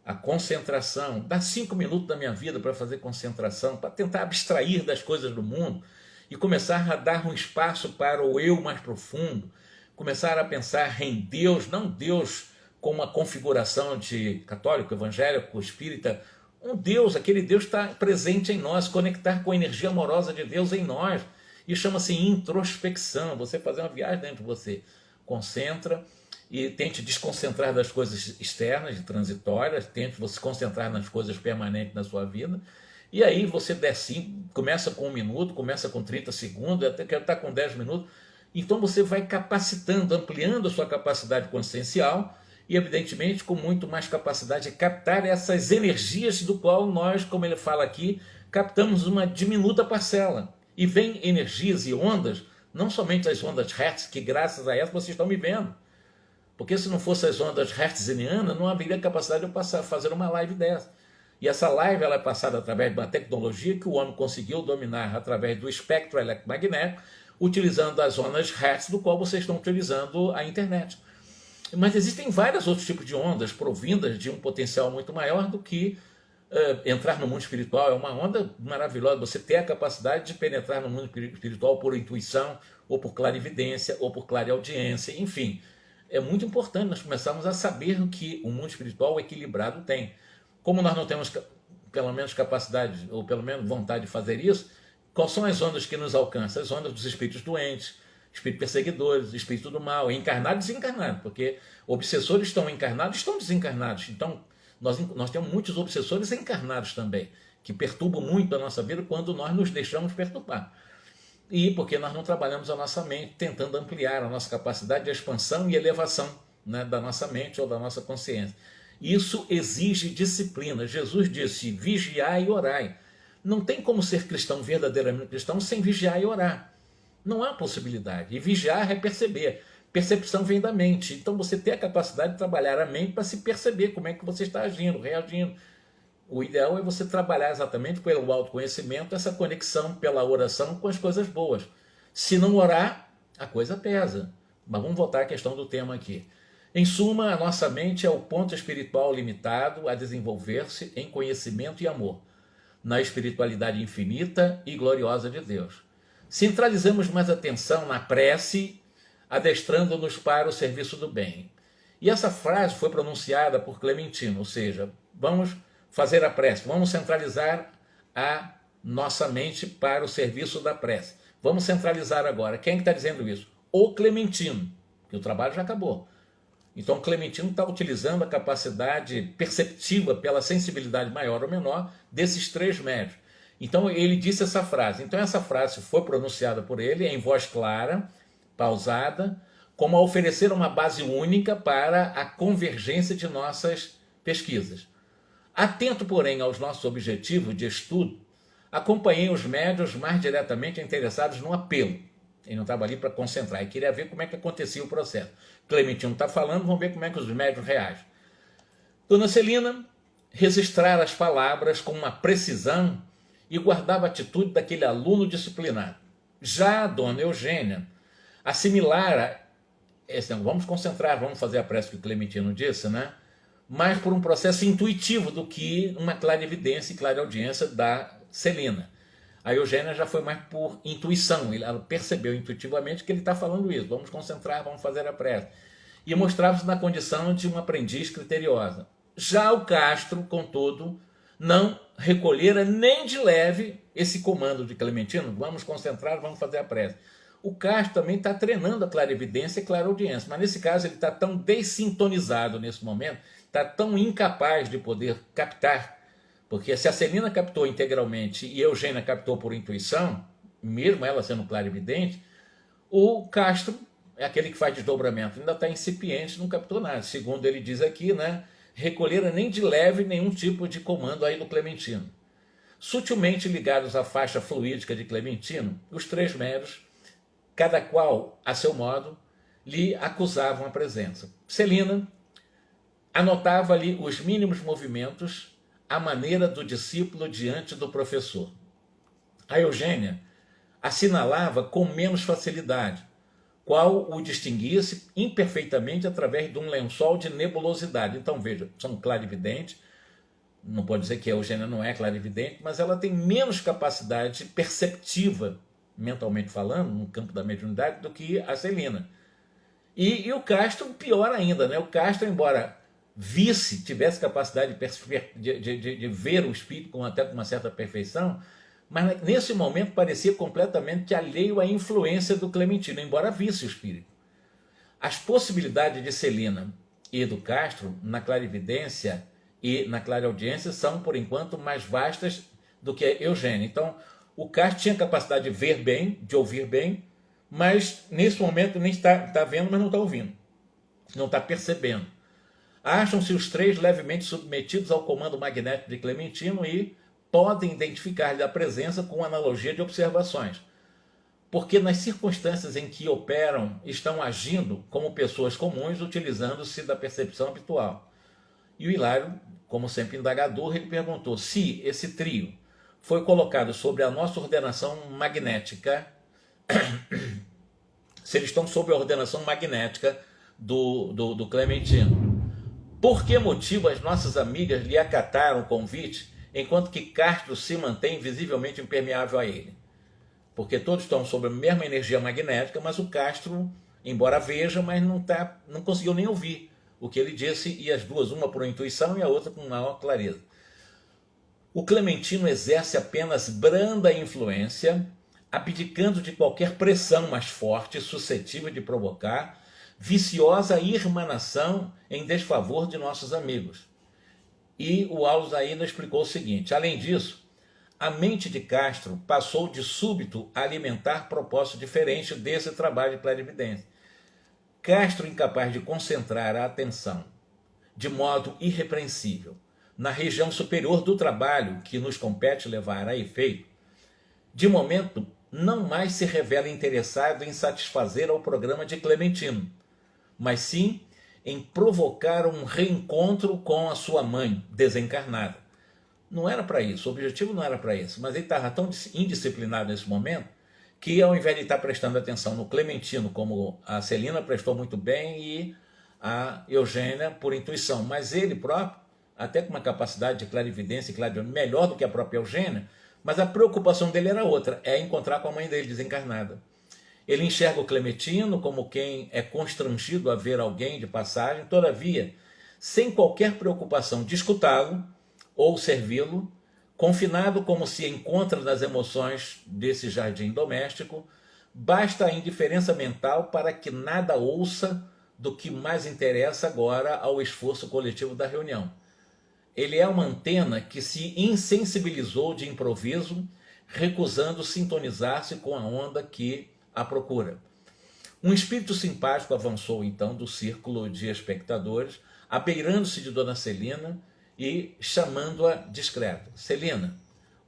a concentração, dar 5 minutos da minha vida para fazer concentração, para tentar abstrair das coisas do mundo e começar a dar um espaço para o eu mais profundo, começar a pensar em Deus, não Deus com uma configuração de católico, evangélico, espírita, um Deus, aquele Deus está presente em nós, conectar com a energia amorosa de Deus em nós E chama-se introspecção, você fazer uma viagem dentro de você. Concentra e tente desconcentrar das coisas externas e transitórias, tente você concentrar nas coisas permanentes da sua vida. E aí você desce, começa com 1 minuto, começa com 30 segundos, até quero estar com 10 minutos. Então você vai capacitando, ampliando a sua capacidade consciencial e, evidentemente, com muito mais capacidade de captar essas energias do qual nós, como ele fala aqui, captamos uma diminuta parcela. E vem energias e ondas, não somente as ondas Hertz, que graças a elas vocês estão me vendo. Porque se não fossem as ondas hertzianas, não haveria capacidade de eu fazer uma live dessa. E essa live ela é passada através de uma tecnologia que o homem conseguiu dominar através do espectro eletromagnético, utilizando as ondas Hertz, do qual vocês estão utilizando a internet. Mas existem vários outros tipos de ondas provindas de um potencial muito maior do que entrar no mundo espiritual. É uma onda maravilhosa, você ter a capacidade de penetrar no mundo espiritual por intuição, ou por clarividência, ou por clareaudiência, enfim. É muito importante nós começarmos a saber o que o mundo espiritual equilibrado tem. Como nós não temos, pelo menos, capacidade, ou pelo menos vontade de fazer isso, quais são as ondas que nos alcançam? As ondas dos espíritos doentes, espíritos perseguidores, espírito do mal, encarnados e desencarnados, porque obsessores estão encarnados e estão desencarnados. Então, nós temos muitos obsessores encarnados também, que perturbam muito a nossa vida quando nós nos deixamos perturbar. E porque nós não trabalhamos a nossa mente, tentando ampliar a nossa capacidade de expansão e elevação, né, da nossa mente ou da nossa consciência. Isso exige disciplina. Jesus disse, vigiai e orai. Não tem como ser cristão, verdadeiramente cristão, sem vigiar e orar. Não há possibilidade. E vigiar é perceber. Percepção vem da mente. Então você tem a capacidade de trabalhar a mente para se perceber como é que você está agindo, reagindo. O ideal é você trabalhar exatamente pelo autoconhecimento, essa conexão pela oração com as coisas boas. Se não orar, a coisa pesa. Mas vamos voltar à questão do tema aqui. Em suma, a nossa mente é o ponto espiritual limitado a desenvolver-se em conhecimento e amor, na espiritualidade infinita e gloriosa de Deus. Centralizamos mais atenção na prece, adestrando-nos para o serviço do bem. E essa frase foi pronunciada por Clementino, ou seja, vamos fazer a prece, vamos centralizar a nossa mente para o serviço da prece. Vamos centralizar agora. Quem está dizendo isso? O Clementino, que o trabalho já acabou. Então, Clementino está utilizando a capacidade perceptiva pela sensibilidade maior ou menor desses 3 médios. Então, ele disse essa frase. Então, essa frase foi pronunciada por ele em voz clara, pausada, como a oferecer uma base única para a convergência de nossas pesquisas. Atento, porém, aos nossos objetivos de estudo, acompanhei os médios mais diretamente interessados no apelo. Ele não estava ali para concentrar, ele queria ver como é que acontecia o processo. Clementino está falando, vamos ver como é que os médios reagem. Dona Celina registrara as palavras com uma precisão e guardava a atitude daquele aluno disciplinado. Já a Dona Eugênia assimilara, vamos concentrar, vamos fazer a prece que o Clementino disse, né? Mais por um processo intuitivo do que uma clarividência e clareaudiência da Celina. A Eugênia já foi mais por intuição, ela percebeu intuitivamente que ele está falando isso, vamos concentrar, vamos fazer a prece. E mostrava-se na condição de uma aprendiz criteriosa. Já o Castro, contudo, não recolhera nem de leve esse comando de Clementino, vamos concentrar, vamos fazer a prece. O Castro também está treinando a clarividência e clareaudiência, mas nesse caso ele está tão dessintonizado nesse momento, está tão incapaz de poder captar. Porque se a Celina captou integralmente e a Eugênia captou por intuição, mesmo ela sendo clarividente, o Castro é aquele que faz desdobramento, ainda está incipiente, não captou nada. Segundo ele diz aqui, né, recolhera nem de leve nenhum tipo de comando aí do Clementino. Sutilmente ligados à faixa fluídica de Clementino, os 3 médios, cada qual a seu modo, lhe acusavam a presença. Celina anotava ali os mínimos movimentos a maneira do discípulo diante do professor. A Eugênia assinalava com menos facilidade, qual o distinguisse imperfeitamente através de um lençol de nebulosidade. Então, veja, são clarividentes, não pode dizer que a Eugênia não é clarividente, mas ela tem menos capacidade perceptiva, mentalmente falando, no campo da mediunidade, do que a Celina. E o Castro, pior ainda, né? O Castro, embora tivesse capacidade de ver o espírito até com uma certa perfeição, Mas nesse momento parecia completamente alheio à influência do Clementino, embora visse o espírito. As possibilidades de Celina e do Castro na clarividência e na clareaudiência são, por enquanto, mais vastas do que Eugênia. Então, o Castro tinha capacidade de ver bem, de ouvir bem, mas nesse momento nem está vendo, mas não está ouvindo. Não está percebendo. Acham-se os três levemente submetidos ao comando magnético de Clementino e podem identificar-lhe a presença com analogia de observações, porque nas circunstâncias em que operam estão agindo como pessoas comuns, utilizando-se da percepção habitual. E o Hilário, como sempre indagador, ele perguntou se esse trio foi colocado sobre a nossa ordenação magnética, se eles estão sob a ordenação magnética do Clementino. Por que motivo as nossas amigas lhe acataram o convite, enquanto que Castro se mantém visivelmente impermeável a ele? Porque todos estão sob a mesma energia magnética, mas o Castro, embora veja, mas não conseguiu nem ouvir o que ele disse, e as duas, uma por intuição e a outra com maior clareza. O Clementino exerce apenas branda influência, abdicando de qualquer pressão mais forte, suscetível de provocar viciosa irmanação em desfavor de nossos amigos. E o Aulus ainda explicou o seguinte: além disso, a mente de Castro passou de súbito a alimentar propósito diferente desse trabalho de clarividência. Castro, incapaz de concentrar a atenção de modo irrepreensível na região superior do trabalho que nos compete levar a efeito, de momento não mais se revela interessado em satisfazer ao programa de Clementino, mas sim em provocar um reencontro com a sua mãe desencarnada. Não era para isso, o objetivo não era para isso, mas ele estava tão indisciplinado nesse momento que, ao invés de estar prestando atenção no Clementino, como a Celina prestou muito bem, e a Eugênia por intuição, mas ele próprio, até com uma capacidade de clarividência e clarividência melhor do que a própria Eugênia, mas a preocupação dele era outra, é encontrar com a mãe dele desencarnada. Ele enxerga o Clementino como quem é constrangido a ver alguém de passagem, todavia, sem qualquer preocupação de escutá-lo ou servi-lo, confinado como se encontra nas emoções desse jardim doméstico, basta a indiferença mental para que nada ouça do que mais interessa agora ao esforço coletivo da reunião. Ele é uma antena que se insensibilizou de improviso, recusando sintonizar-se com a onda que a procura. Um espírito simpático avançou então do círculo de espectadores, abeirando-se de Dona Celina e chamando-a discreta. Celina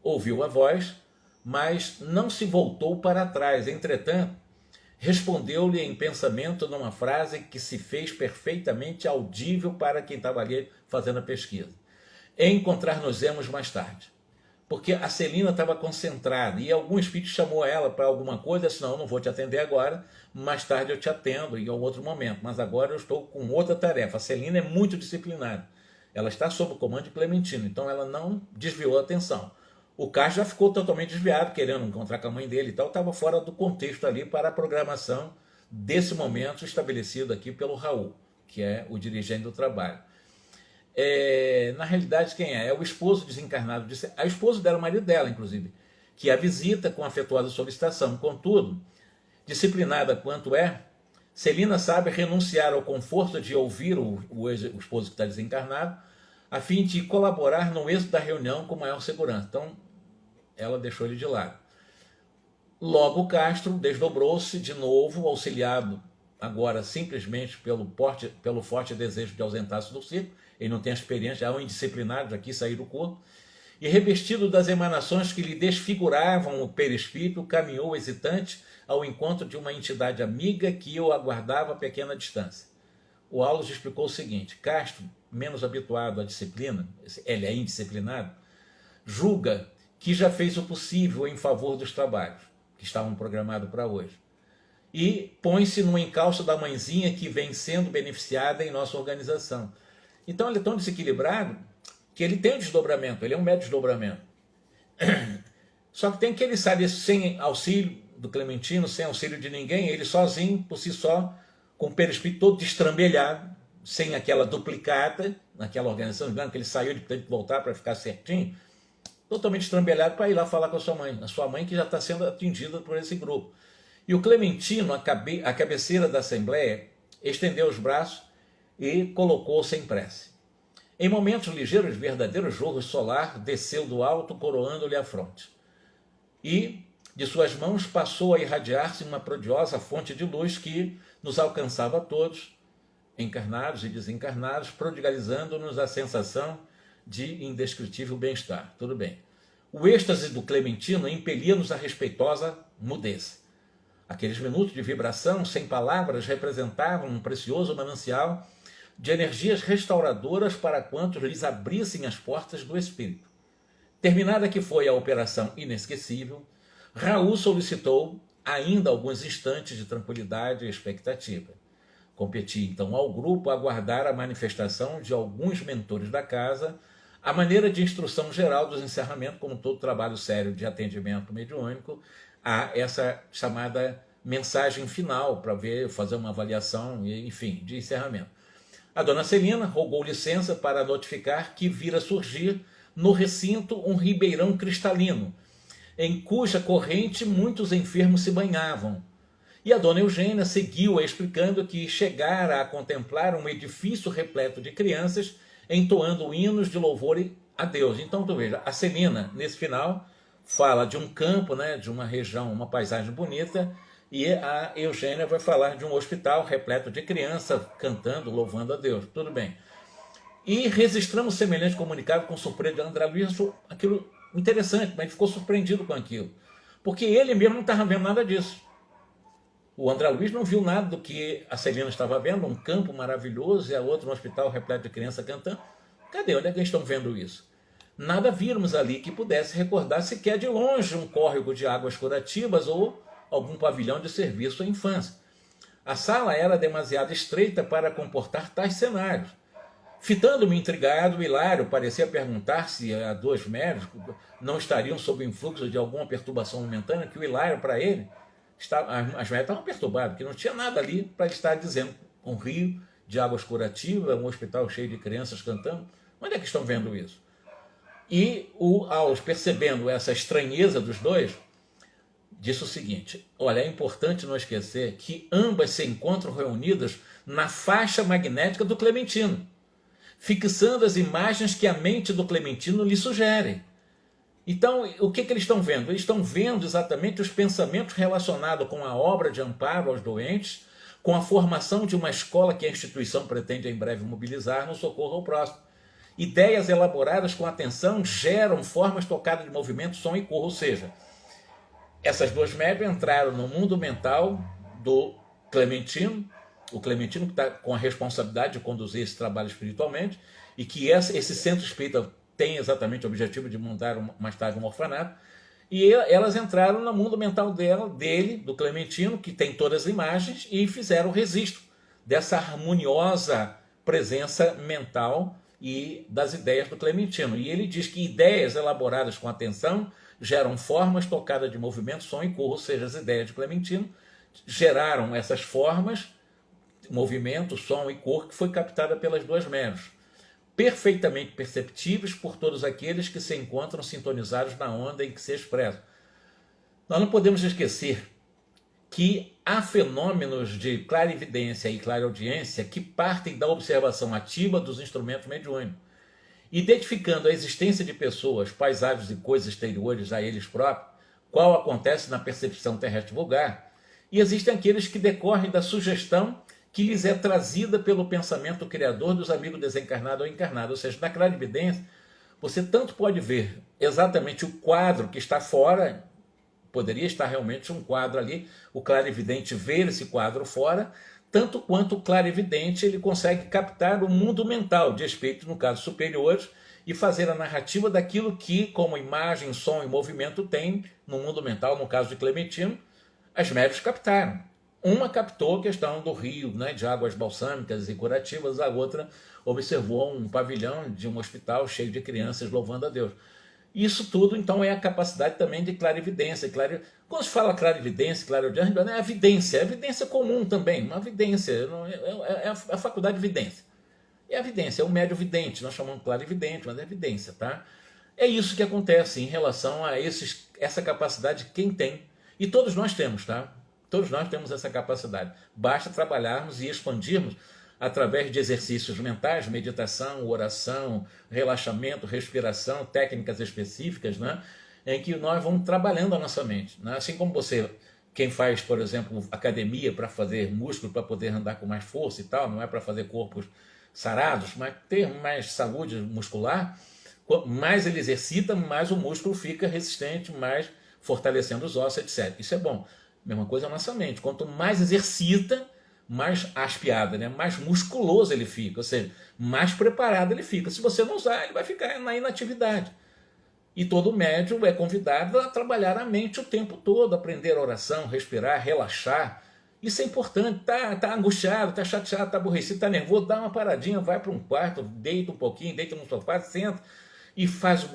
ouviu a voz, mas não se voltou para trás. Entretanto, respondeu-lhe em pensamento numa frase que se fez perfeitamente audível para quem estava ali fazendo a pesquisa: encontrar-nos-emos mais tarde. Porque a Celina estava concentrada e algum espírito chamou ela para alguma coisa, disse: não, eu não vou te atender agora, mais tarde eu te atendo em outro momento, mas agora eu estou com outra tarefa. A Celina é muito disciplinada, ela está sob o comando de Clementino, então ela não desviou a atenção. O Castro já ficou totalmente desviado, querendo encontrar com a mãe dele e tal, estava fora do contexto ali para a programação desse momento estabelecido aqui pelo Raul, que é o dirigente do trabalho. Na realidade, quem é? É o esposo desencarnado, a esposa dela, o marido dela, inclusive, que a visita com afetuosa solicitação. Contudo, disciplinada quanto é, Celina sabe renunciar ao conforto de ouvir o esposo que está desencarnado, a fim de colaborar no êxito da reunião com maior segurança. Então, ela deixou ele de lado. Logo, Castro desdobrou-se de novo, auxiliado agora simplesmente pelo forte desejo de ausentar-se do circo. Ele não tem a experiência, é um indisciplinado, aqui sair do corpo, e revestido das emanações que lhe desfiguravam o perispírito, caminhou hesitante ao encontro de uma entidade amiga que o aguardava a pequena distância. O Aulus explicou o seguinte: Castro, menos habituado à disciplina, ele é indisciplinado, julga que já fez o possível em favor dos trabalhos que estavam programados para hoje, e põe-se no encalço da mãezinha que vem sendo beneficiada em nossa organização. Então ele é tão desequilibrado que ele tem um desdobramento, ele é um mero desdobramento. Só que tem que ele sabe sem auxílio do Clementino, sem auxílio de ninguém, ele sozinho, por si só, com o perispírito todo destrambelhado, sem aquela duplicata, naquela organização, lembrando que ele saiu de voltar para ficar certinho. totalmente estrambelhado, para ir lá falar com a sua mãe que já está sendo atingida por esse grupo. E o Clementino, a cabeceira da Assembleia, estendeu os braços e colocou-se em prece. Em momentos ligeiros, verdadeiros jorros solar desceu do alto, coroando-lhe a fronte. E de suas mãos passou a irradiar-se uma prodigiosa fonte de luz que nos alcançava a todos, encarnados e desencarnados, prodigalizando-nos a sensação de indescritível bem-estar. Tudo bem. O êxtase do Clementino impelia-nos a respeitosa mudez. Aqueles minutos de vibração, sem palavras, representavam um precioso manancial de energias restauradoras para quantos lhes abrissem as portas do espírito. Terminada que foi a operação inesquecível, Raul solicitou ainda alguns instantes de tranquilidade e expectativa. Competia então ao grupo aguardar a manifestação de alguns mentores da casa, a maneira de instrução geral dos encerramentos, como todo trabalho sério de atendimento mediúnico, a essa chamada mensagem final, para fazer uma avaliação, enfim, de encerramento. A dona Celina rogou licença para notificar que vira surgir no recinto um ribeirão cristalino, em cuja corrente muitos enfermos se banhavam. E a dona Eugênia seguiu explicando que chegara a contemplar um edifício repleto de crianças entoando hinos de louvor a Deus. Então, tu veja, a Celina, nesse final, fala de um campo, né, de uma região, uma paisagem bonita, e a Eugênia vai falar de um hospital repleto de crianças cantando, louvando a Deus. Tudo bem. E registramos semelhante comunicado com surpresa de André Luiz, achou aquilo interessante, mas ficou surpreendido com aquilo. Porque ele mesmo não estava vendo nada disso. O André Luiz não viu nada do que a Celina estava vendo, um campo maravilhoso e a outra um hospital repleto de crianças cantando. Cadê? Onde é que eles estão vendo isso? Nada vimos ali que pudesse recordar sequer de longe um córrego de águas curativas ou algum pavilhão de serviço à infância. A sala era demasiado estreita para comportar tais cenários. Fitando-me intrigado, o Hilário parecia perguntar se a dois médicos não estariam sob o influxo de alguma perturbação momentânea, que o Hilário, para ele, as médicas estavam perturbadas, porque não tinha nada ali para ele estar dizendo. Um rio de águas curativas, um hospital cheio de crianças cantando. Onde é que estão vendo isso? E o Aulos, percebendo essa estranheza dos dois, disse o seguinte: olha, é importante não esquecer que ambas se encontram reunidas na faixa magnética do Clementino, fixando as imagens que a mente do Clementino lhe sugere. Então, o que eles estão vendo? Eles estão vendo exatamente os pensamentos relacionados com a obra de amparo aos doentes, com a formação de uma escola que a instituição pretende em breve mobilizar no socorro ao próximo. Ideias elaboradas com atenção geram formas tocadas de movimento, som e cor, ou seja, essas duas médias entraram no mundo mental do Clementino, o Clementino que está com a responsabilidade de conduzir esse trabalho espiritualmente, e que esse centro espírita tem exatamente o objetivo de montar mais tarde um orfanato, e elas entraram no mundo mental dele, do Clementino, que tem todas as imagens, e fizeram o registro dessa harmoniosa presença mental e das ideias do Clementino. E ele diz que ideias elaboradas com atenção geram formas tocadas de movimento, som e cor, ou seja, as ideias de Clementino geraram essas formas, movimento, som e cor, que foi captada pelas duas médiuns, perfeitamente perceptíveis por todos aqueles que se encontram sintonizados na onda em que se expressam. Nós não podemos esquecer que há fenômenos de clarividência e clareaudiência que partem da observação ativa dos instrumentos mediúnicos, identificando a existência de pessoas, paisagens e coisas exteriores a eles próprios, qual acontece na percepção terrestre vulgar, e existem aqueles que decorrem da sugestão que lhes é trazida pelo pensamento criador dos amigos desencarnados ou encarnados. Ou seja, na clarividência, você tanto pode ver exatamente o quadro que está fora, poderia estar realmente um quadro ali, o clarividente ver esse quadro fora, tanto quanto o clarividente ele consegue captar o mundo mental de espíritos, no caso superiores, e fazer a narrativa daquilo que, como imagem, som e movimento, tem no mundo mental, no caso de Clementino, as médiuns captaram. Uma captou a questão do rio, né, de águas balsâmicas e curativas, a outra observou um pavilhão de um hospital cheio de crianças louvando a Deus. Isso tudo, então, é a capacidade também de clarividência. Quando se fala clarividência, clareaudiência, é a evidência comum também, uma evidência, é a faculdade de vidência. É a evidência, é o médio vidente, nós chamamos de clarividente, mas é evidência, tá? É isso que acontece em relação a essa capacidade, quem tem. E todos nós temos, tá? Todos nós temos essa capacidade. Basta trabalharmos e expandirmos através de exercícios mentais, meditação, oração, relaxamento, respiração, técnicas específicas, né? Em que nós vamos trabalhando a nossa mente. Né? Assim como você, quem faz, por exemplo, academia para fazer músculo, para poder andar com mais força e tal, não é para fazer corpos sarados, mas ter mais saúde muscular, quanto mais ele exercita, mais o músculo fica resistente, mais fortalecendo os ossos, etc. Isso é bom. Mesma coisa na nossa mente. Quanto mais exercita, mais aspiada, né? Mais musculoso ele fica, ou seja, mais preparado ele fica. Se você não usar, ele vai ficar na inatividade. E todo médium é convidado a trabalhar a mente o tempo todo, aprender oração, respirar, relaxar. Isso é importante. Tá angustiado, tá chateado, tá aborrecido, tá nervoso, dá uma paradinha, vai para um quarto, deita um pouquinho, deita no sofá, senta e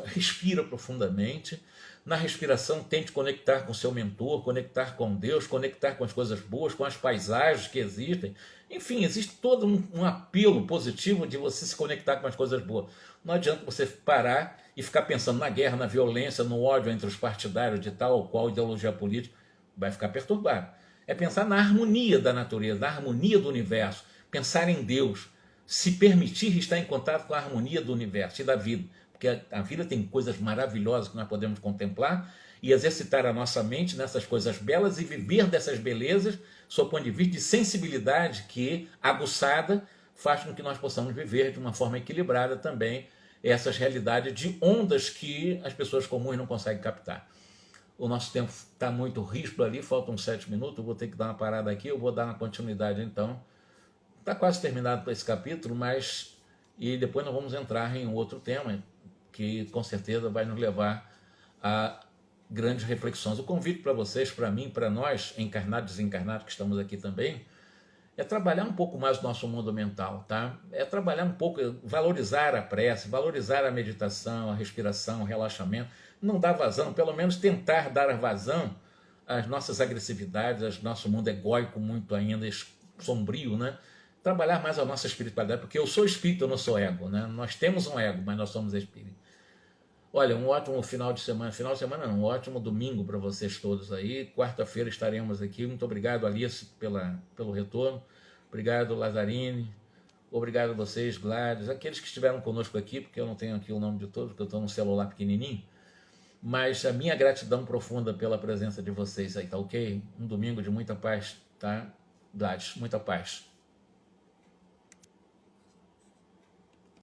respira profundamente. Na respiração, tente conectar com o seu mentor, conectar com Deus, conectar com as coisas boas, com as paisagens que existem. Enfim, existe todo um apelo positivo de você se conectar com as coisas boas. Não adianta você parar e ficar pensando na guerra, na violência, no ódio entre os partidários de tal ou qual ideologia política. Vai ficar perturbado. É pensar na harmonia da natureza, na harmonia do universo. Pensar em Deus. Se permitir estar em contato com a harmonia do universo e da vida. Porque a vida tem coisas maravilhosas que nós podemos contemplar e exercitar a nossa mente nessas coisas belas e viver dessas belezas sob o ponto de vista de sensibilidade que, aguçada, faz com que nós possamos viver de uma forma equilibrada também essas realidades de ondas que as pessoas comuns não conseguem captar. O nosso tempo está muito ríspido ali, faltam 7 minutos, eu vou ter que dar uma parada aqui, eu vou dar uma continuidade então. Está quase terminado esse capítulo, mas e depois nós vamos entrar em um outro tema que com certeza vai nos levar a grandes reflexões. O convite para vocês, para mim, para nós, encarnados e desencarnados que estamos aqui também, é trabalhar um pouco mais o nosso mundo mental, tá? É trabalhar um pouco, valorizar a prece, valorizar a meditação, a respiração, o relaxamento, não dar vazão, pelo menos tentar dar vazão às nossas agressividades, ao nosso mundo egóico muito ainda sombrio, né? Trabalhar mais a nossa espiritualidade, porque eu sou espírito, eu não sou ego, né? Nós temos um ego, mas nós somos espírito. Olha, um ótimo final de semana não, um ótimo domingo para vocês todos aí. Quarta-feira estaremos aqui. Muito obrigado, Alice, pelo retorno. Obrigado, Lazarine. Obrigado a vocês, Gladys. Aqueles que estiveram conosco aqui, porque eu não tenho aqui o nome de todos, porque eu estou no celular pequenininho. Mas a minha gratidão profunda pela presença de vocês aí, tá ok? Um domingo de muita paz, tá? Gladys, muita paz.